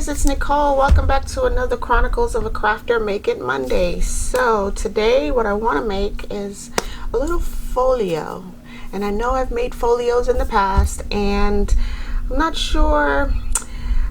guys, it's Nicole. Welcome back to another Chronicles of a Crafter Make It Monday. So today what I want to make is a little folio. And I know I've made folios in the past and I'm not sure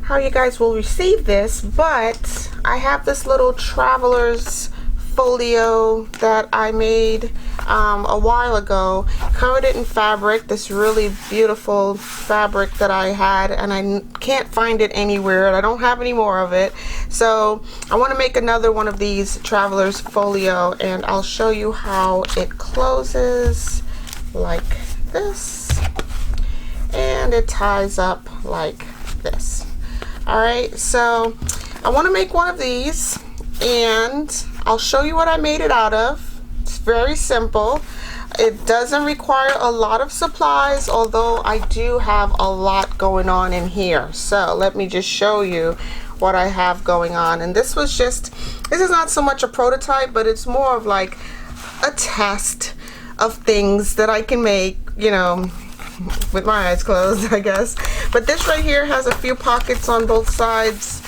how you guys will receive this, but I have this little traveler's folio that I made a while ago. Covered it in fabric, this really beautiful fabric that I had, and I can't find it anywhere and I don't have any more of it. So I want to make another one of these traveler's folio, and I'll show you how it closes like this and it ties up like this. Alright, so I want to make one of these and I'll show you what I made it out of. It's very simple. It doesn't require a lot of supplies, although I do have a lot going on in here. So let me just show you what I have going on. And this is not so much a prototype, but it's more of like a test of things that I can make, you know, with my eyes closed, I guess. But this right here has a few pockets on both sides.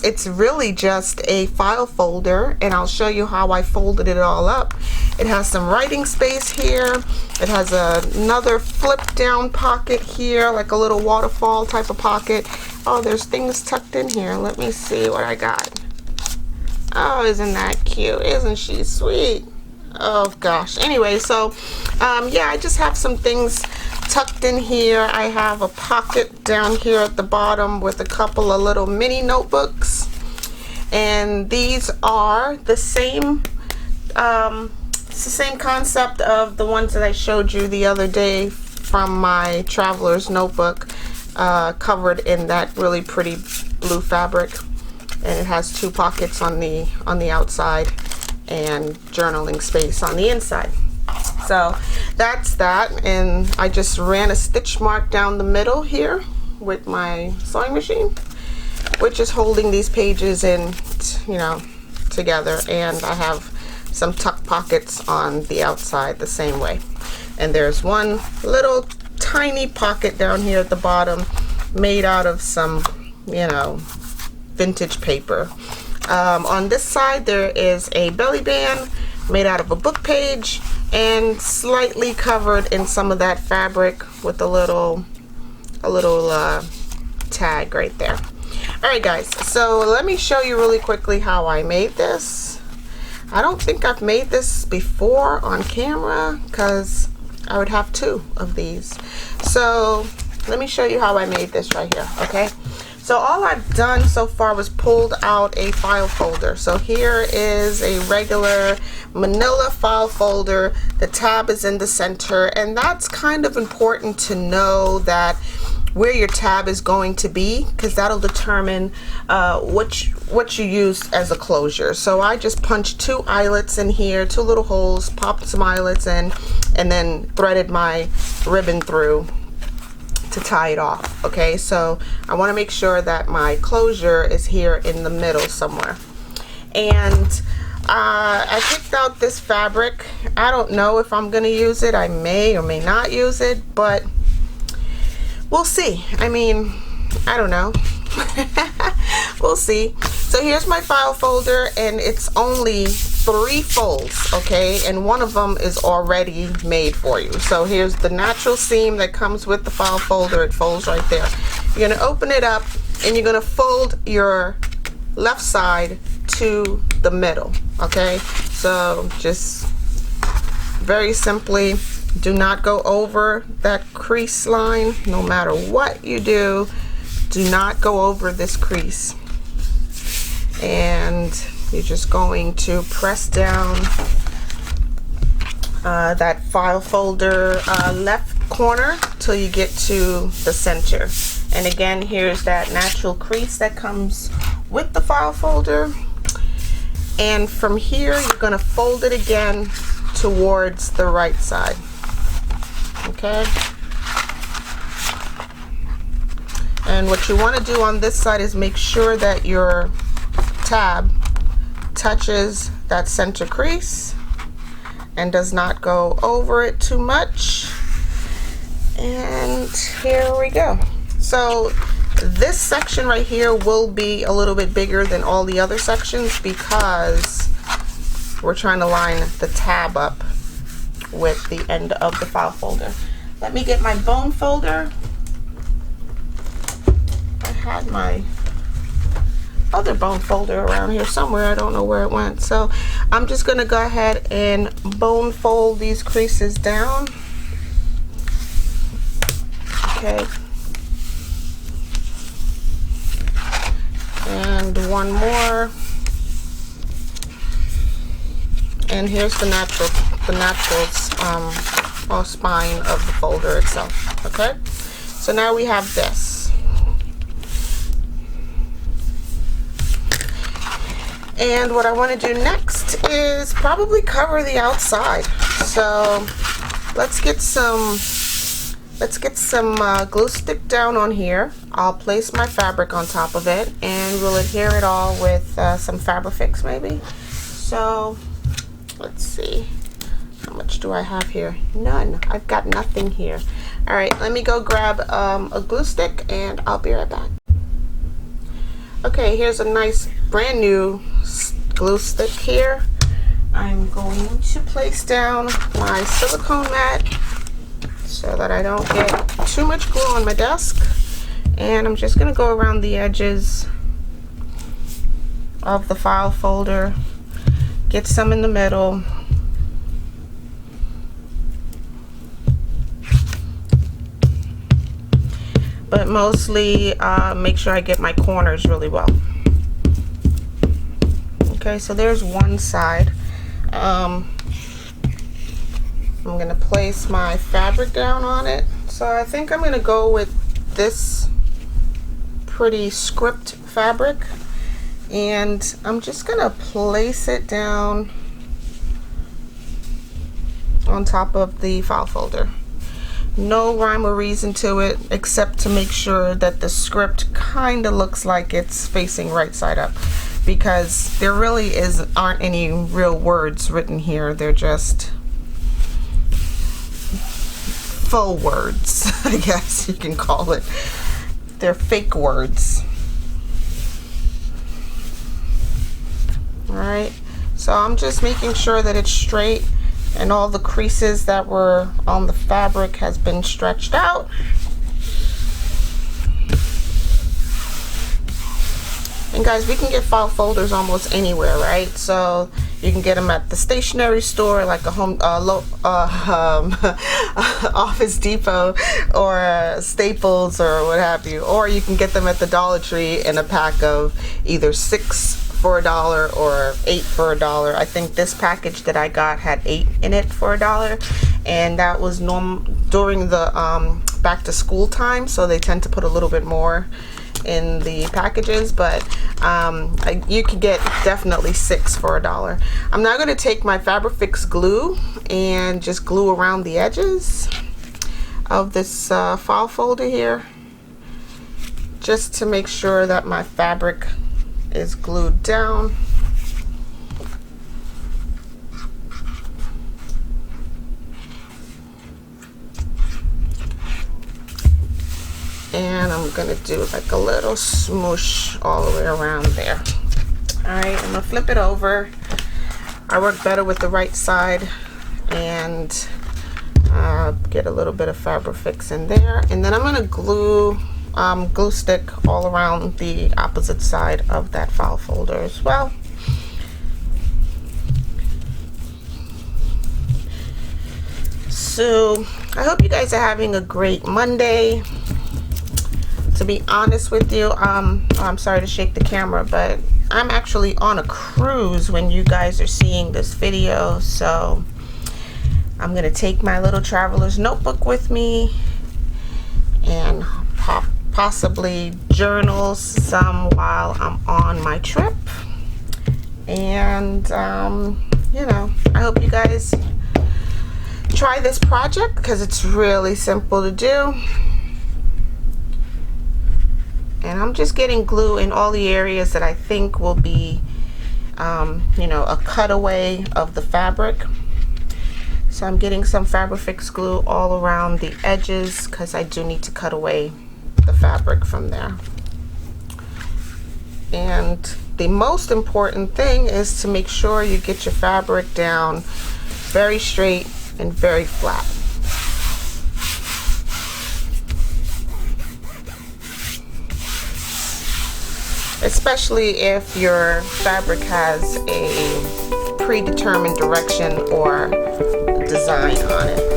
It's really just a file folder, and I'll show you how I folded it all up. It has some writing space here. It has another flip down pocket here, like a little waterfall type of pocket. Oh, there's things tucked in here. Let me see what I got. Oh, isn't that cute? Isn't she sweet? Oh gosh. Anyway, so yeah, I just have some things tucked in here. I have a pocket down here at the bottom with a couple of little mini notebooks, and these are the same it's the same concept of the ones that I showed you the other day from my traveler's notebook, covered in that really pretty blue fabric, and it has two pockets on the outside and journaling space on the inside. So that's that, and I just ran a stitch mark down the middle here with my sewing machine, which is holding these pages in, you know, together, and I have some tuck pockets on the outside the same way. And there's one little tiny pocket down here at the bottom made out of some, you know, vintage paper. On this side there is a belly band made out of a book page and slightly covered in some of that fabric with a little tag right there. Alright guys, so let me show you really quickly how I made this. I don't think I've made this before on camera because I would have two of these. So let me show you how I made this right here, okay? So all I've done so far was pulled out a file folder. So here is a regular manila file folder. The tab is in the center, and that's kind of important to know that where your tab is going to be, because that'll determine what you use as a closure. So I just punched two eyelets in here, two little holes, popped some eyelets in, and then threaded my ribbon through to tie it off. Okay, so I want to make sure that my closure is here in the middle somewhere. And I picked out this fabric. I don't know if I'm gonna use it. I may or may not use it, but we'll see. I mean, I don't know. We'll see. So here's my file folder, and it's only 3 folds, okay, and one of them is already made for you. So here's the natural seam that comes with the file folder. It folds right there. You're gonna open it up and you're gonna fold your left side to the middle, okay? So just very simply, do not go over that crease line. No matter what you do, do not go over this crease. And you're just going to press down that file folder left corner till you get to the center. And again, here's that natural crease that comes with the file folder. And from here, you're going to fold it again towards the right side. Okay? And what you want to do on this side is make sure that your tab touches that center crease and does not go over it too much. And here we go. So This section right here will be a little bit bigger than all the other sections because we're trying to line the tab up with the end of the file folder. Let me get my bone folder. I had my other bone folder around here somewhere. I don't know where it went. So I'm just going to go ahead and bone fold these creases down. Okay. And one more. And here's the natural spine of the folder itself. Okay. So now we have this. And what I want to do next is probably cover the outside. So let's get some glue stick down on here. I'll place my fabric on top of it and we'll adhere it all with some Fabrifix maybe. So let's see, how much do I have here? None. I've got nothing here. All right, let me go grab a glue stick and I'll be right back. Okay, here's a nice brand new glue stick here. I'm going to place down my silicone mat so that I don't get too much glue on my desk. And I'm just going to go around the edges of the file folder, get some in the middle. But mostly make sure I get my corners really well. Okay, so there's one side. I'm going to place my fabric down on it. So I think I'm going to go with this pretty script fabric. And I'm just going to place it down on top of the file folder. No rhyme or reason to it except to make sure that the script kind of looks like it's facing right side up, because there really aren't any real words written here. They're just faux words, I guess you can call it. They're fake words. Alright, so I'm just making sure that it's straight and all the creases that were on the fabric has been stretched out. And guys, we can get file folders almost anywhere, right? So you can get them at the stationery store, like a Office Depot or Staples or what have you. Or you can get them at the Dollar Tree in a pack of either 6 for $1 or 8 for $1. I think this package that I got had 8 in it for $1, and that was during the back to school time, so they tend to put a little bit more in the packages, but you can get definitely 6 for $1. I'm now going to take my Fabrifix glue and just glue around the edges of this file folder here, just to make sure that my fabric is glued down. And I'm gonna do like a little smoosh all the way around there. Alright, I'm gonna flip it over. I work better with the right side and get a little bit of Fabrifix in there, and then I'm gonna glue stick all around the opposite side of that file folder as well. So I hope you guys are having a great Monday. To be honest with you, I'm sorry to shake the camera, but I'm actually on a cruise when you guys are seeing this video, so I'm gonna take my little traveler's notebook with me and possibly journal some while I'm on my trip. And you know, I hope you guys try this project because it's really simple to do. And I'm just getting glue in all the areas that I think will be you know, a cutaway of the fabric. So I'm getting some Fabrifix glue all around the edges because I do need to cut away the fabric from there. And the most important thing is to make sure you get your fabric down very straight and very flat. Especially if your fabric has a predetermined direction or design on it.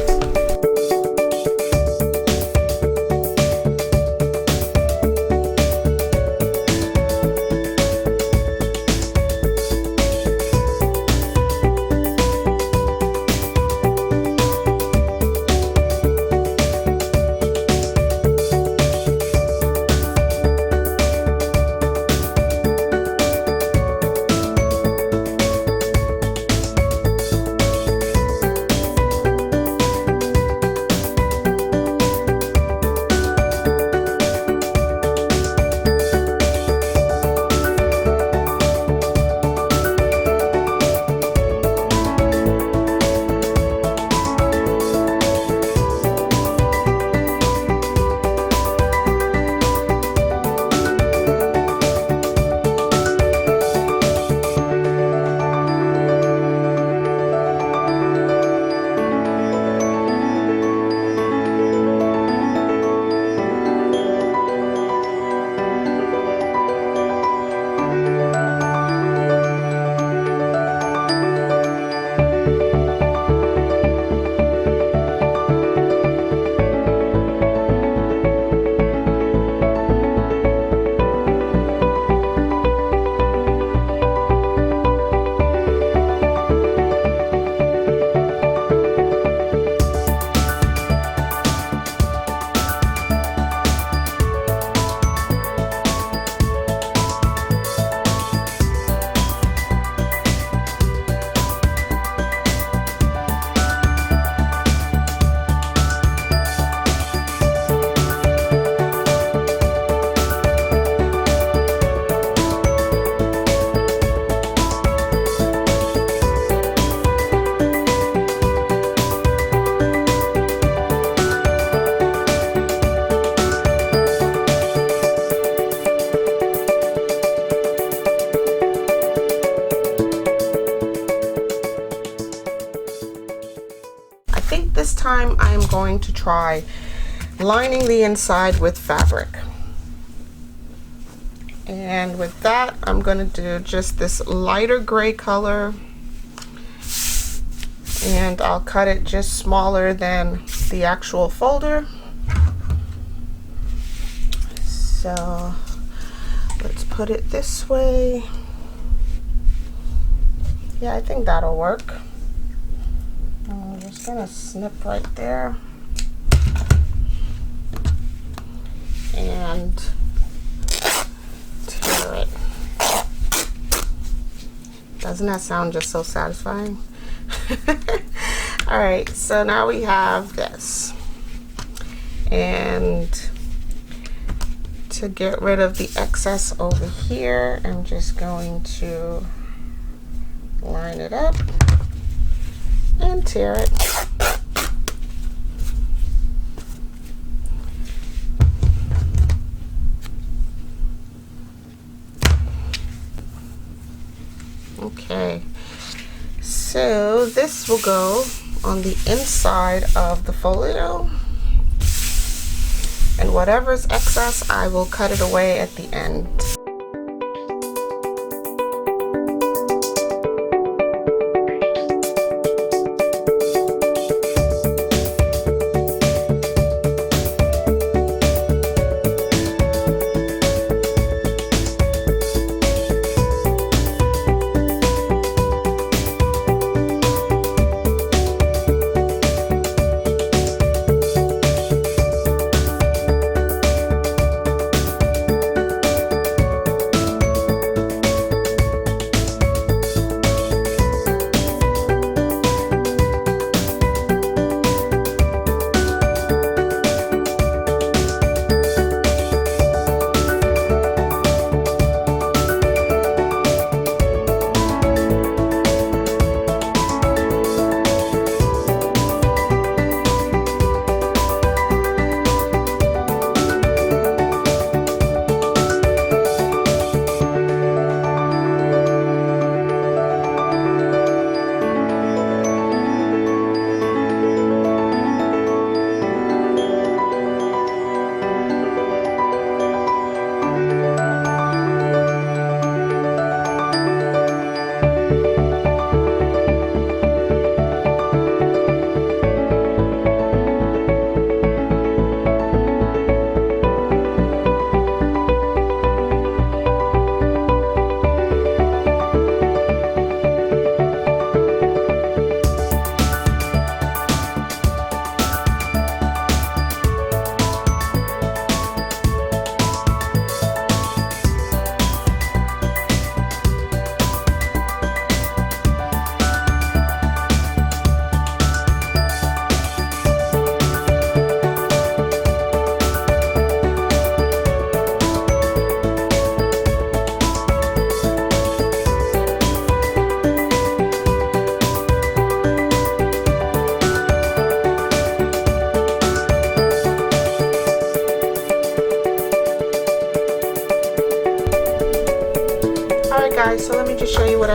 This time I'm going to try lining the inside with fabric. And with that, I'm going to do just this lighter gray color, and I'll cut it just smaller than the actual folder. So let's put it this way. Yeah, I think that'll work. I'm just gonna snip right there and tear it. Doesn't that sound just so satisfying? All right, so now we have this, and to get rid of the excess over here, I'm just going to line it up and tear it. Okay, so this will go on the inside of the folio, and whatever's excess, I will cut it away at the end.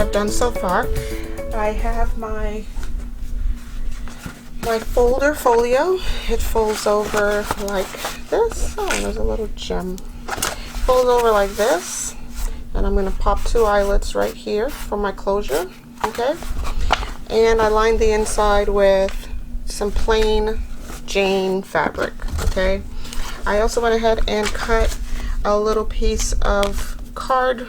I've done so far. I have my folder folio. It folds over like this. Oh, there's a little gem. Folds over like this, and I'm going to pop 2 eyelets right here for my closure. Okay, and I lined the inside with some plain Jane fabric. Okay, I also went ahead and cut a little piece of card.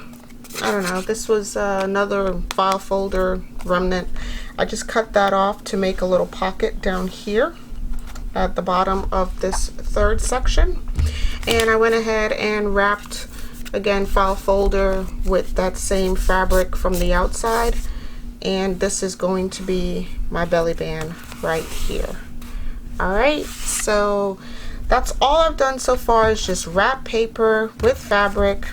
I don't know, this was another file folder remnant. I just cut that off to make a little pocket down here at the bottom of this 3rd section. And I went ahead and wrapped, again, file folder with that same fabric from the outside. And this is going to be my belly band right here. Alright, so that's all I've done so far, is just wrap paper with fabric,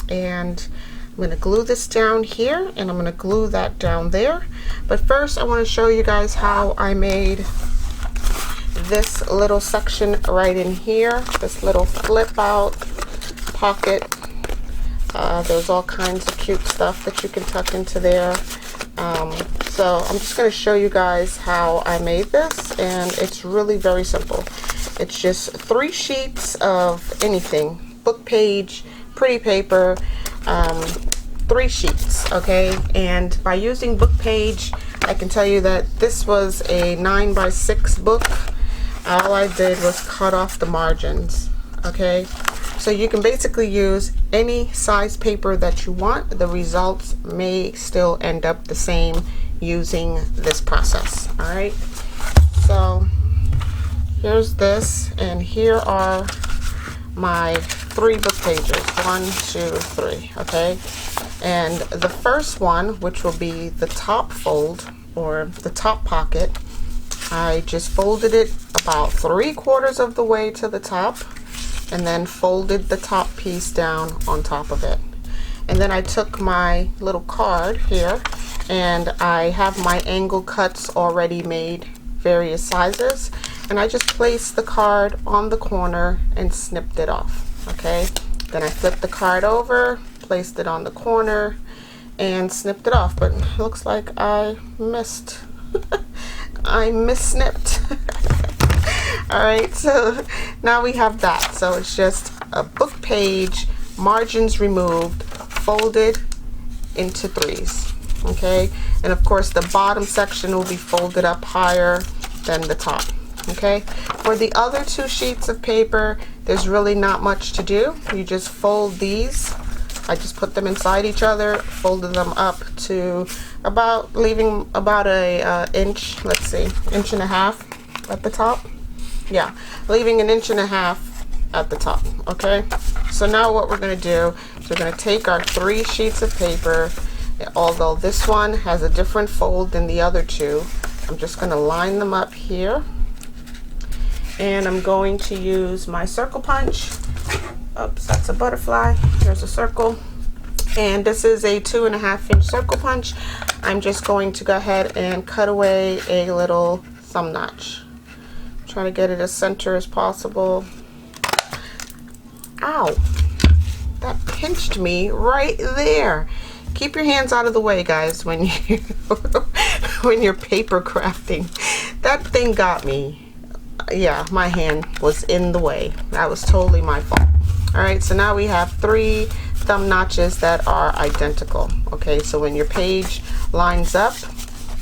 and I'm going to glue this down here, and I'm going to glue that down there. But first I want to show you guys how I made this little section right in here, this little flip out pocket. There's all kinds of cute stuff that you can tuck into there. So I'm just going to show you guys how I made this, and it's really very simple. It's just 3 sheets of anything, book page, pretty paper, 3 sheets, okay? And by using book page, I can tell you that this was a 9x6 book. All I did was cut off the margins, okay? So you can basically use any size paper that you want. The results may still end up the same using this process. All right, so here's this, and here are my 3 book pages, 1, 2, 3, okay? And the first one, which will be the top fold or the top pocket, I just folded it about 3/4 of the way to the top, and then folded the top piece down on top of it. And then I took my little card here, and I have my angle cuts already made, various sizes, and I just placed the card on the corner and snipped it off. Okay, then I flipped the card over, placed it on the corner, and snipped it off. But it looks like I missed. I missnipped. Alright, so now we have that. So it's just a book page, margins removed, folded into 3s. Okay, and of course the bottom section will be folded up higher than the top. Okay, for the other 2 sheets of paper, there's really not much to do. You just fold these. I just put them inside each other, folded them up to about, leaving about a inch, let's see, 1.5 inches at the top. Yeah, leaving 1.5 inches at the top. Okay, so now what we're going to do is we're going to take our 3 sheets of paper. Although this one has a different fold than the other 2, I'm just going to line them up here, and I'm going to use my circle punch. Oops, that's a butterfly. There's a circle, and this is a 2.5 inch circle punch. I'm just going to go ahead and cut away a little thumb notch. Trying to get it as center as possible. Ow, that pinched me right there. Keep your hands out of the way, guys, when you when you're paper crafting. That thing got me. Yeah, my hand was in the way. That was totally my fault. All right, so now we have 3 thumb notches that are identical. Okay, so when your page lines up,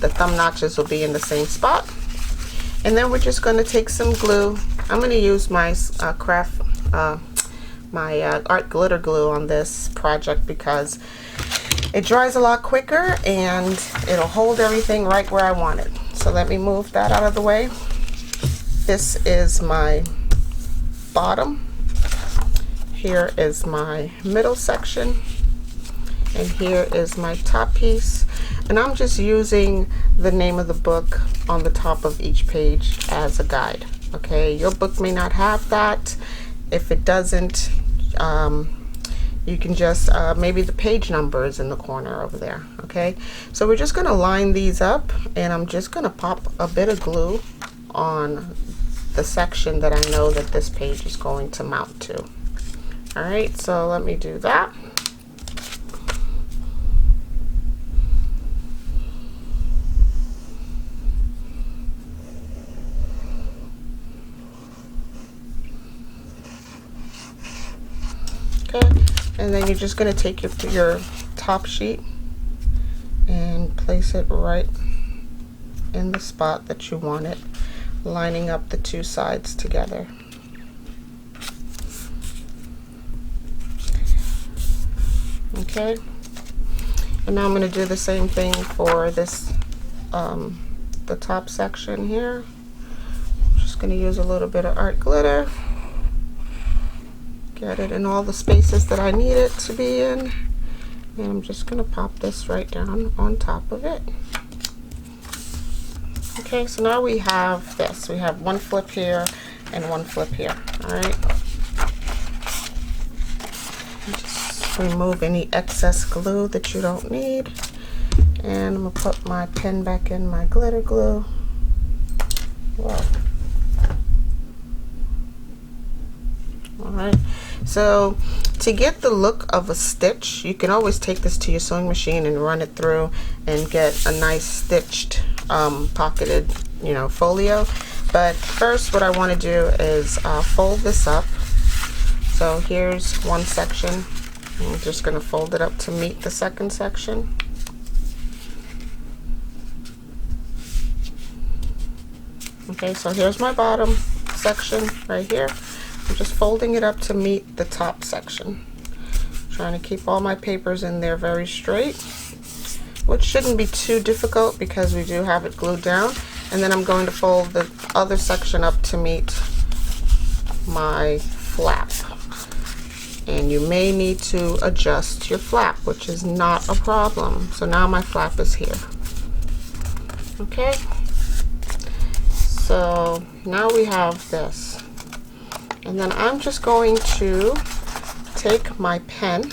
the thumb notches will be in the same spot. And then we're just going to take some glue. I'm going to use my art glitter glue on this project because it dries a lot quicker and it'll hold everything right where I want it. So let me move that out of the way. This is my bottom. Here is my middle section. And here is my top piece. And I'm just using the name of the book on the top of each page as a guide. Okay, your book may not have that. If it doesn't, you can just maybe the page number is in the corner over there. Okay, so we're just going to line these up, and I'm just going to pop a bit of glue on the section that I know that this page is going to mount to. All right, so let me do that. Okay, and then you're just going to take your top sheet and place it right in the spot that you want it, lining up the two sides together. Okay, and now I'm going to do the same thing for this the top section here. I'm just going to use a little bit of art glitter, get it in all the spaces that I need it to be in, and I'm just going to pop this right down on top of it. Okay, so now we have this. We have one flip here and one flip here. All right, just remove any excess glue that you don't need, and I'm gonna put my pen back in my glitter glue. Whoa. All right, so to get the look of a stitch, you can always take this to your sewing machine and run it through and get a nice stitched pocketed, folio. But first what I want to do is fold this up. So here's one section. I'm just going to fold it up to meet the second section. Okay, so here's my bottom section right here. I'm just folding it up to meet the top section. Trying to keep all my papers in there very straight, which shouldn't be too difficult because we do have it glued down. And then I'm going to fold the other section up to meet my flap. And you may need to adjust your flap, which is not a problem. So now my flap is here. Okay, so now we have this. And then I'm just going to take my pen,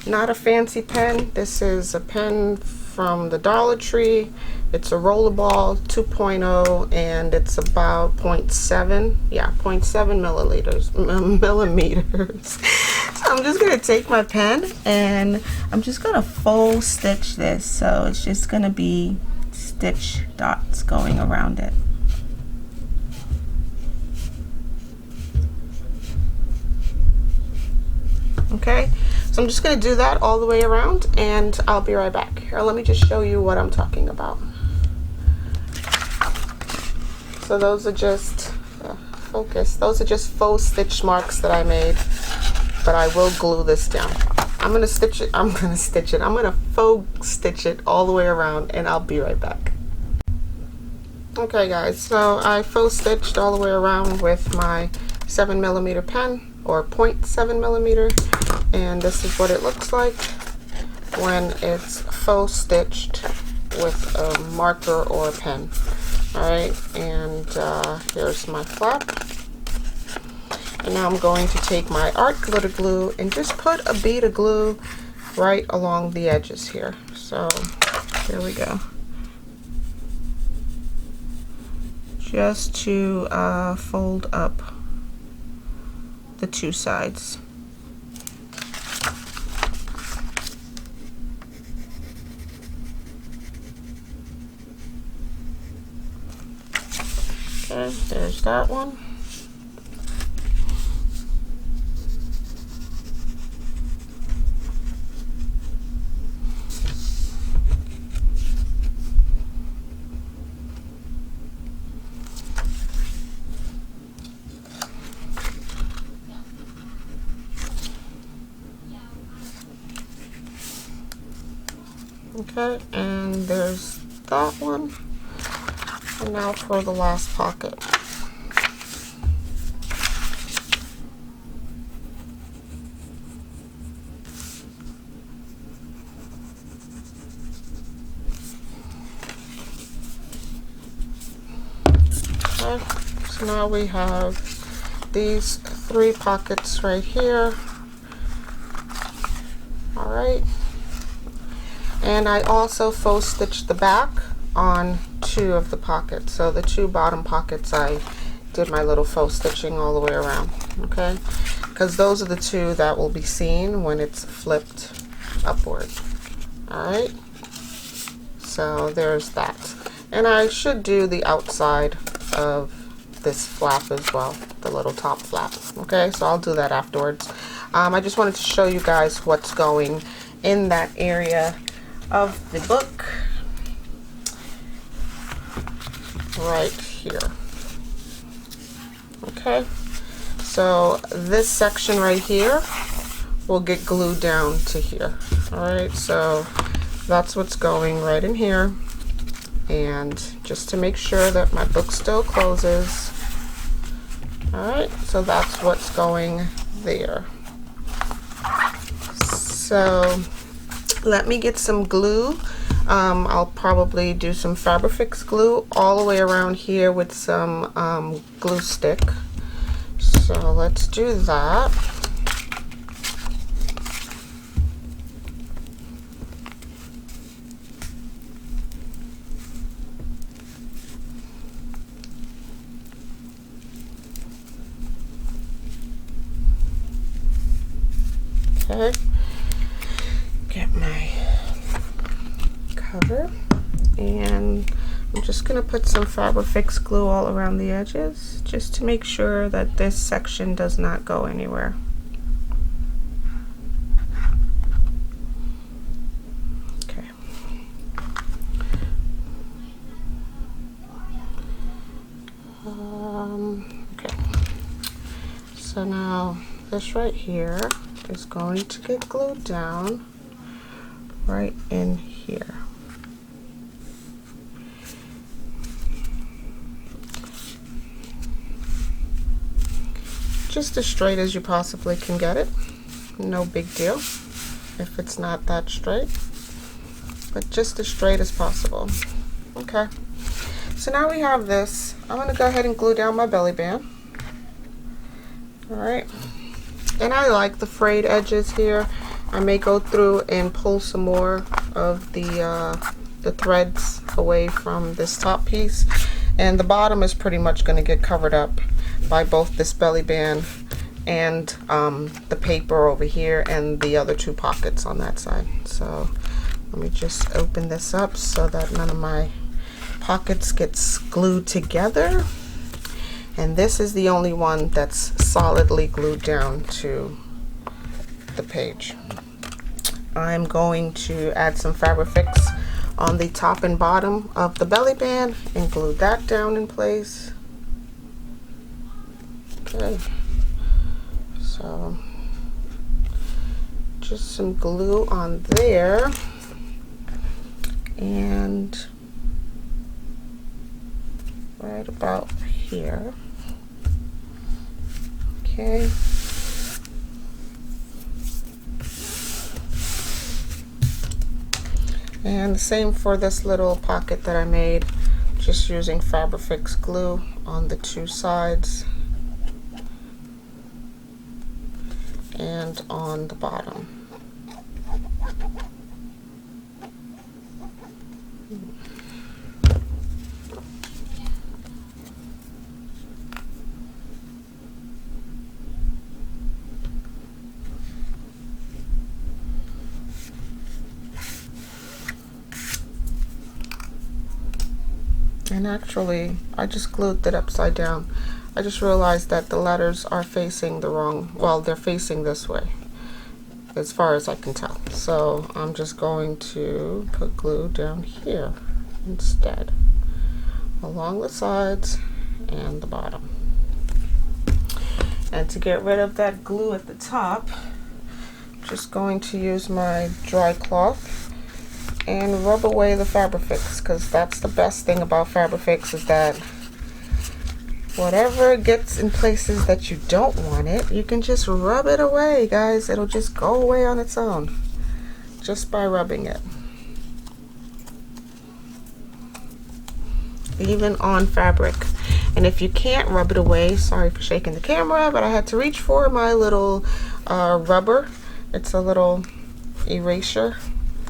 not a fancy pen. This is a pen from the Dollar Tree. It's a rollerball 2.0 and it's about 0.7, yeah, 0.7 millimeters. So I'm just gonna take my pen and I'm just gonna faux stitch this. So it's just gonna be stitch dots going around it. Okay, so I'm just going to do that all the way around and I'll be right back. Here, let me just show you what I'm talking about. So those are just, focus, those are just faux stitch marks that I made, but I will glue this down. I'm going to stitch it, I'm going to faux stitch it all the way around and I'll be right back. Okay guys, so I faux stitched all the way around with my 7mm pen, or 0.7 millimeter, and this is what it looks like when it's faux stitched with a marker or a pen. Alright, and here's my flap. And now I'm going to take my art glitter glue and just put a bead of glue right along the edges here. So here we go. Just to fold up the two sides. Okay, there's that one. Okay, and there's that one. And now for the last pocket. Okay, so now we have these 3 pockets right here. Alright. And I also faux stitched the back on 2 of the pockets. So the 2 bottom pockets, I did my little faux stitching all the way around, okay? Because those are the 2 that will be seen when it's flipped upward. Alright, so there's that. And I should do the outside of this flap as well, the little top flap. Okay, so I'll do that afterwards. I just wanted to show you guys what's going in that area of the book right here. Okay, so this section right here will get glued down to here. All right, so that's what's going right in here. And just to make sure that my book still closes. All right, so that's what's going there. So let me get some glue. I'll probably do some Fabrifix glue all the way around here with some glue stick. So let's do that. Okay, get my cover, and I'm just going to put some Fabrifix glue all around the edges just to make sure that this section does not go anywhere. Okay. Okay. So now this right here is going to get glued down right in here. Just as straight as you possibly can get it. No big deal if it's not that straight, but just as straight as possible. Okay, so now we have this. I'm going to go ahead and glue down my belly band. All right. And I like the frayed edges here. I may go through and pull some more of the threads away from this top piece. And the bottom is pretty much going to get covered up by both this belly band and the paper over here and the other two pockets on that side. So let me just open this up so that none of my pockets gets glued together. And this is the only one that's solidly glued down to the page. I'm going to add some Fabrifix on the top and bottom of the belly band and glue that down in place. Okay, so just some glue on there and right about here. Okay. And the same for this little pocket that I made, just using Fabrifix glue on the two sides and on the bottom. And actually, I just glued it upside down. I just realized that the letters are facing the wrong, well, they're facing this way, as far as I can tell. So I'm just going to put glue down here instead, along the sides and the bottom. And to get rid of that glue at the top, I'm just going to use my dry cloth and rub away the Fabrifix, because that's the best thing about Fabrifix, is that whatever gets in places that you don't want it, you can just rub it away, guys. It'll just go away on its own just by rubbing it. Even on fabric. And if you can't rub it away, sorry for shaking the camera, but I had to reach for my little rubber. It's a little eraser,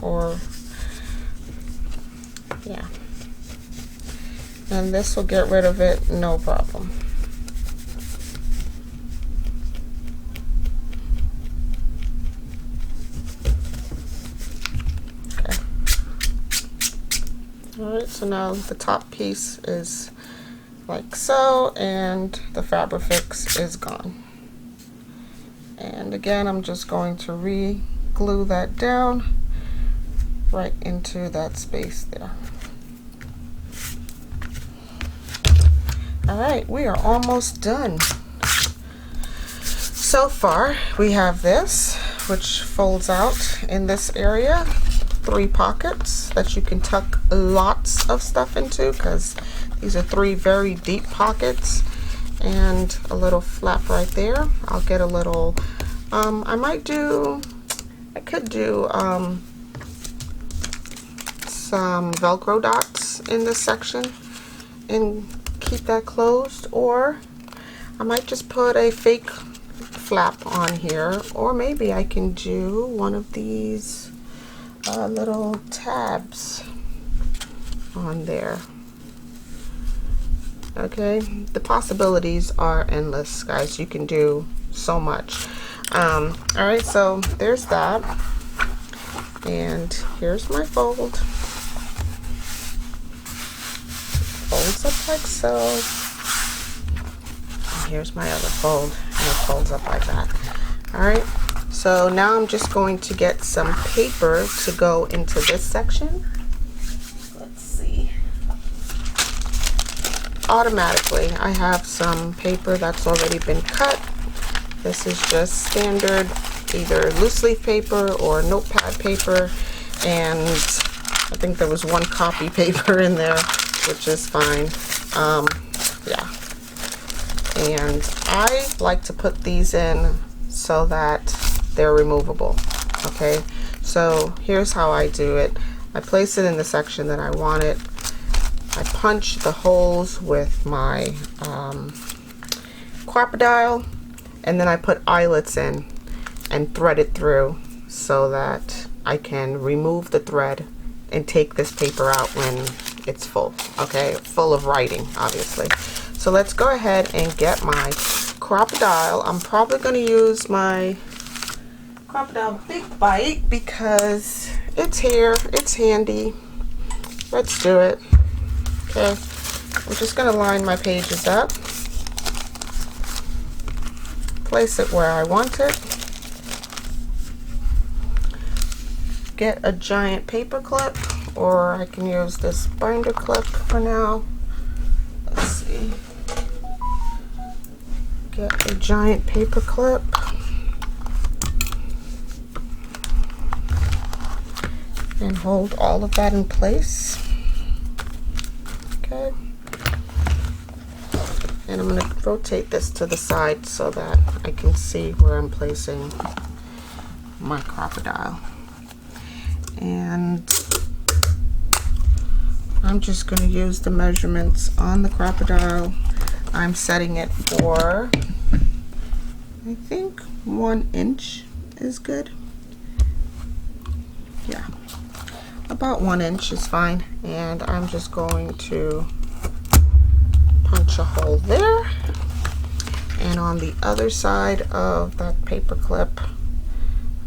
or yeah, and this will get rid of it, no problem. Okay. All right, so now the top piece is like so, and the Fabrifix is gone. And again, I'm just going to re-glue that down right into that space there. Alright, we are almost done. So far, we have this, which folds out in this area. 3 pockets that you can tuck lots of stuff into, because these are 3 very deep pockets, and a little flap right there. I'll get a little, I could do some Velcro dots in this section and keep that closed, or I might just put a fake flap on here, or maybe I can do one of these little tabs on there. Okay, the possibilities are endless, guys. You can do so much. All right, so there's that, and here's my fold. Folds up like so. And here's my other fold, and it folds up like that. All right. So now I'm just going to get some paper to go into this section. Let's see. Automatically, I have some paper that's already been cut. This is just standard, either loose leaf paper or notepad paper. And I think there was 1 copy paper in there, which is fine. Yeah. And I like to put these in so that they're removable. Okay, so here's how I do it. I place it in the section that I want it. I punch the holes with my Crocodile, and then I put eyelets in and thread it through so that I can remove the thread and take this paper out when it's full. Okay, full of writing, obviously. So let's go ahead and get my Crocodile. I'm probably going to use my Crocodile Big Bite because it's here, it's handy. Let's do it. Okay, I'm just going to line my pages up, place it where I want it, get a giant paper clip, or I can use this binder clip for now. Let's see. Get a giant paper clip. And hold all of that in place. Okay. And I'm going to rotate this to the side so that I can see where I'm placing my Crocodile. And I'm just going to use the measurements on the Crocodile. I'm setting it for, I think 1 inch is good. Yeah. About 1 inch is fine, and I'm just going to punch a hole there, and on the other side of that paper clip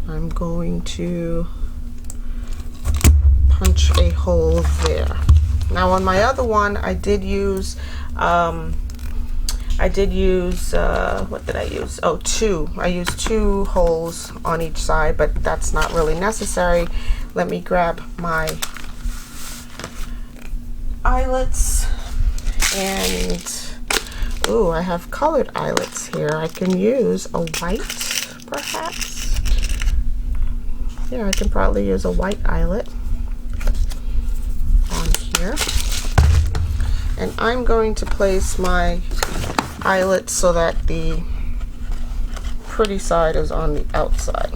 I'm going to punch a hole there. Now on my other one I did use what did I use? Oh, 2. I used 2 holes on each side, but that's not really necessary. Let me grab my eyelets, and ooh, I have colored eyelets here. I can use a white, perhaps. Yeah, I can probably use a white eyelet on here. And I'm going to place my eyelet so that the pretty side is on the outside.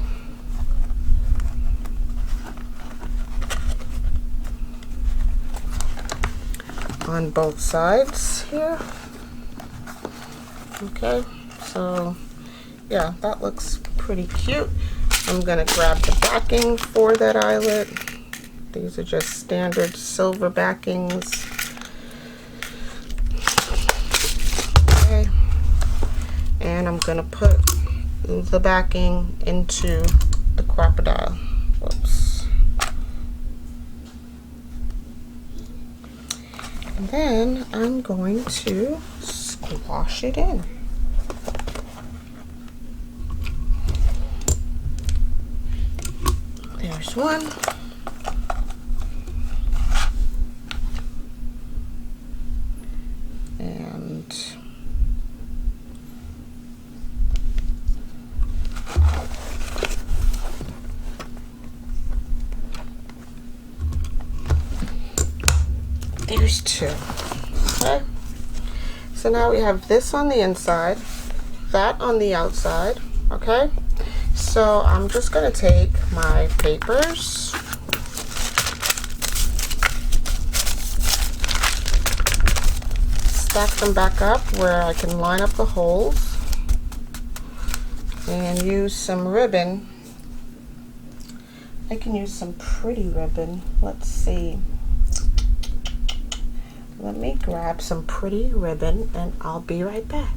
On both sides here. Okay, so yeah, that looks pretty cute. I'm gonna grab the backing for that eyelet. These are just standard silver backings. Okay, and I'm gonna put the backing into the Crocodile. Whoops. And then I'm going to squash it in. There's one. And there's two. Okay. So now we have this on the inside, that on the outside. Okay. So I'm just going to take my papers, stack them back up where I can line up the holes, and use some ribbon. I can use some pretty ribbon. Let's see. Let me grab some pretty ribbon and I'll be right back.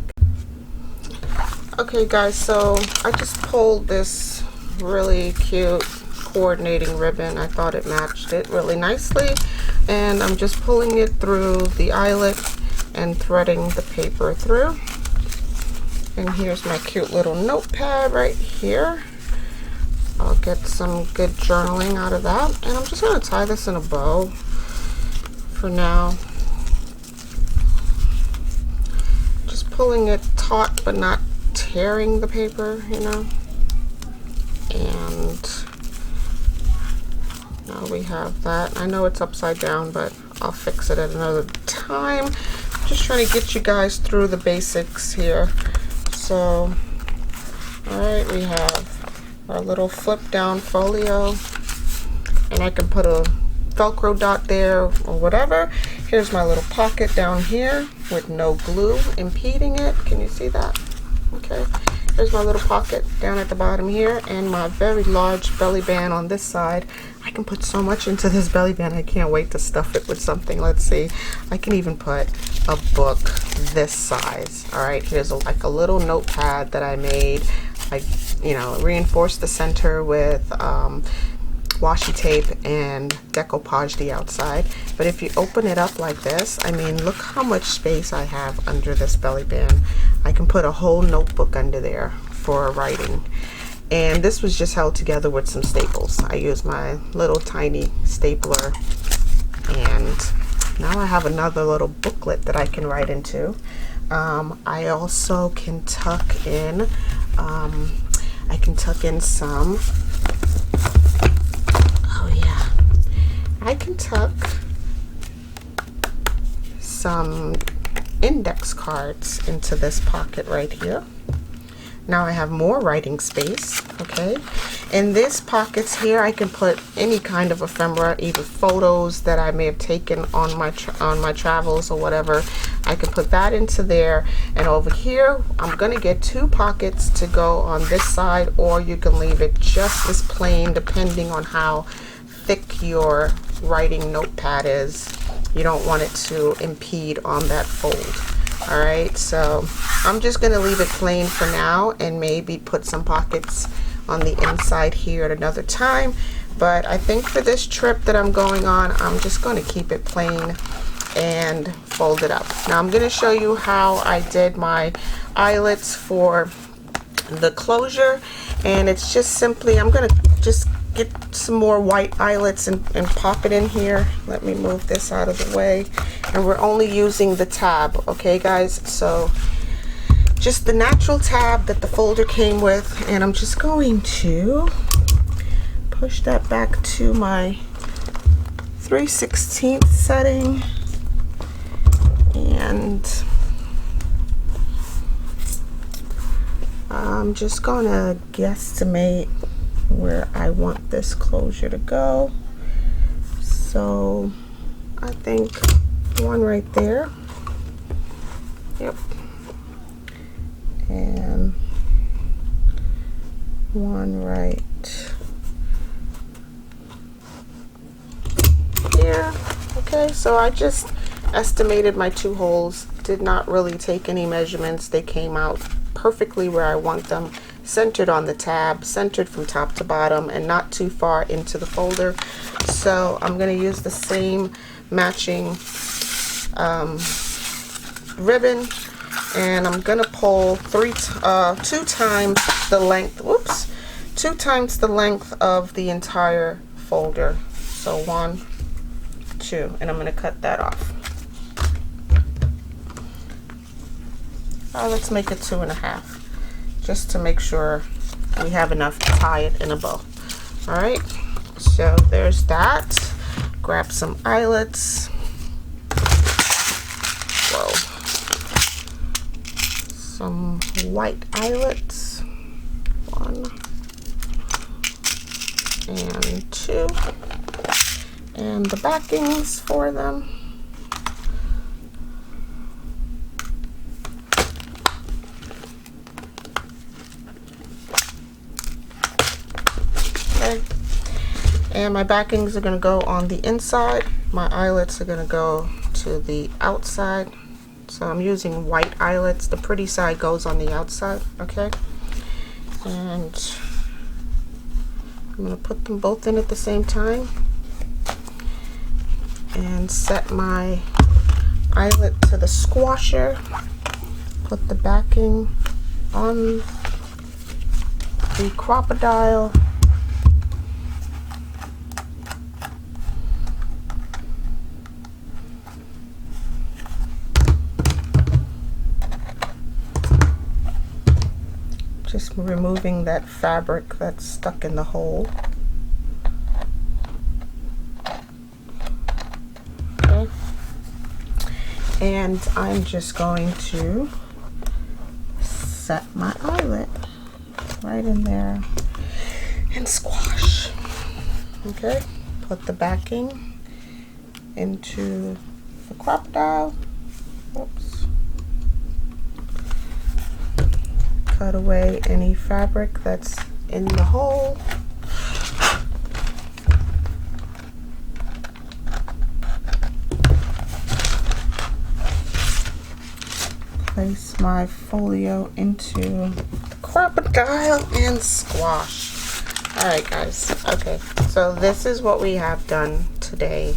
Okay guys, so I just pulled this really cute coordinating ribbon. I thought it matched it really nicely, and I'm just pulling it through the eyelet and threading the paper through. And here's my cute little notepad right here. I'll get some good journaling out of that, and I'm just going to tie this in a bow for now. Just pulling it taut but not tearing the paper, you know. And now we have that. I know it's upside down, but I'll fix it at another time. I'm just trying to get you guys through the basics here. So, alright, we have our little flip down folio, and I can put a Velcro dot there or whatever. Here's my little pocket down here with no glue impeding it. Can you see that? Okay, here's my little pocket down at the bottom here, and my very large belly band on this side. I can put so much into this belly band. I can't wait to stuff it with something. Let's see. I can even put a book this size. All right, here's like a little notepad that I made. I, reinforced the center with washi tape and decoupage the outside. But if you open it up like this, I mean, look how much space I have under this belly band. I can put a whole notebook under there for writing. And this was just held together with some staples. I used my little tiny stapler, and now I have another little booklet that I can write into. I also can tuck in, some, I can tuck some index cards into this pocket right here. Now I have more writing space, okay? In this pockets here, I can put any kind of ephemera, even photos that I may have taken on my travels or whatever. I can put that into there. And over here, I'm gonna get two pockets to go on this side, or you can leave it just as plain depending on how thick your writing notepad is. You don't want it to impede on that fold. All right, so I'm just gonna leave it plain for now and maybe put some pockets on the inside here at another time. But I think for this trip that I'm going on, I'm just gonna keep it plain and fold it up. Now I'm gonna show you how I did my eyelets for the closure, and it's just simply, I'm gonna just get some more white eyelets and pop it in here. Let me move this out of the way. And we're only using the tab, okay guys? So just the natural tab that the folder came with, and I'm just going to push that back to my 3/16 setting, and I'm just gonna guesstimate where I want this closure to go. So I think one right there. Yep. And one right here. Okay, so I just estimated my two holes, did not really take any measurements. They came out perfectly where I want them, centered on the tab, centered from top to bottom, and not too far into the folder. So I'm going to use the same matching ribbon, and I'm gonna pull 2 times the length. Whoops, 2 times the length of the entire folder. So 1, 2, and I'm gonna cut that off. Let's make it 2.5, just to make sure we have enough to tie it in a bow. All right, so there's that. Grab some eyelets. Whoa. Some white eyelets. 1 and 2. And the backings for them. Okay. And my backings are going to go on the inside. My eyelets are going to go to the outside. So I'm using white eyelets. The pretty side goes on the outside. Okay. And I'm going to put them both in at the same time. And set my eyelet to the squasher. Put the backing on the crocodile. Just removing that fabric that's stuck in the hole. Okay. And I'm just going to set my eyelet right in there and squash. Okay, put the backing into the crocodile. Oops. Cut away any fabric that's in the hole. Place my folio into the crocodile and squash. Alright guys, okay, so this is what we have done today.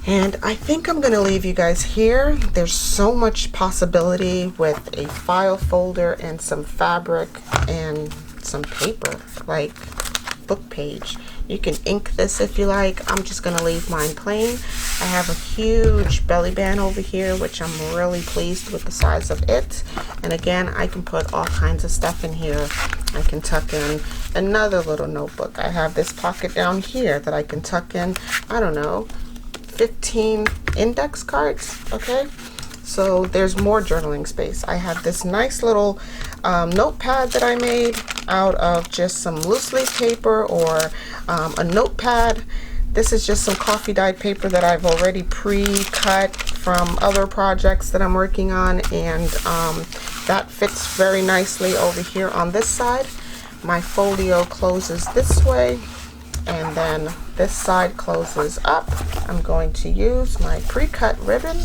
And I think I'm going to leave you guys here. There's so much possibility with a file folder and some fabric and some paper, like book page. You can ink this if you like. I'm just going to leave mine plain. I have a huge belly band over here, which I'm really pleased with the size of it. And again, I can put all kinds of stuff in here. I can tuck in another little notebook. I have this pocket down here that I can tuck in, I don't know, 15 index cards. Okay, so there's more journaling space. I have this nice little notepad that I made out of just some loose leaf paper or a notepad. This is just some coffee dyed paper that I've already pre-cut from other projects that I'm working on, and that fits very nicely over here on this side. My folio closes this way, and then this side closes up. I'm going to use my pre-cut ribbon.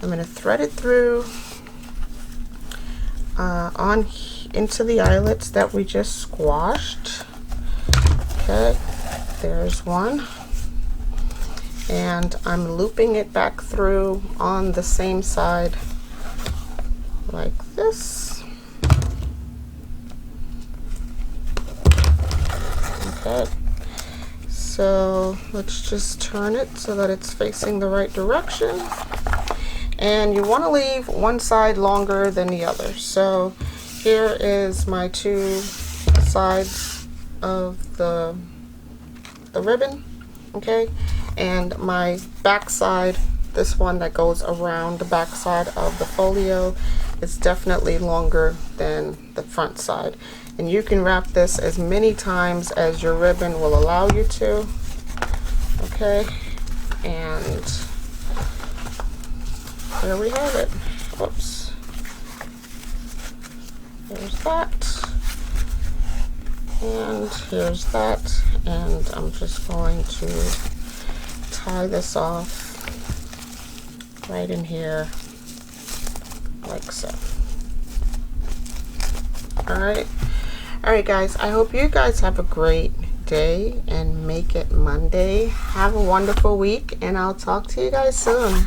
I'm going to thread it through on into the eyelets that we just squashed. Okay, there's one. And I'm looping it back through on the same side like this. Okay. So let's just turn it so that it's facing the right direction. And you want to leave one side longer than the other. So here is my 2 sides of the ribbon, okay? And my back side, this one that goes around the back side of the folio, is definitely longer than the front side. And you can wrap this as many times as your ribbon will allow you to. Okay, and there we have it. Whoops. There's that. And here's that. And I'm just going to tie this off right in here, like so. Alright. Alright guys, I hope you guys have a great day and make it Monday. Have a wonderful week, and I'll talk to you guys soon.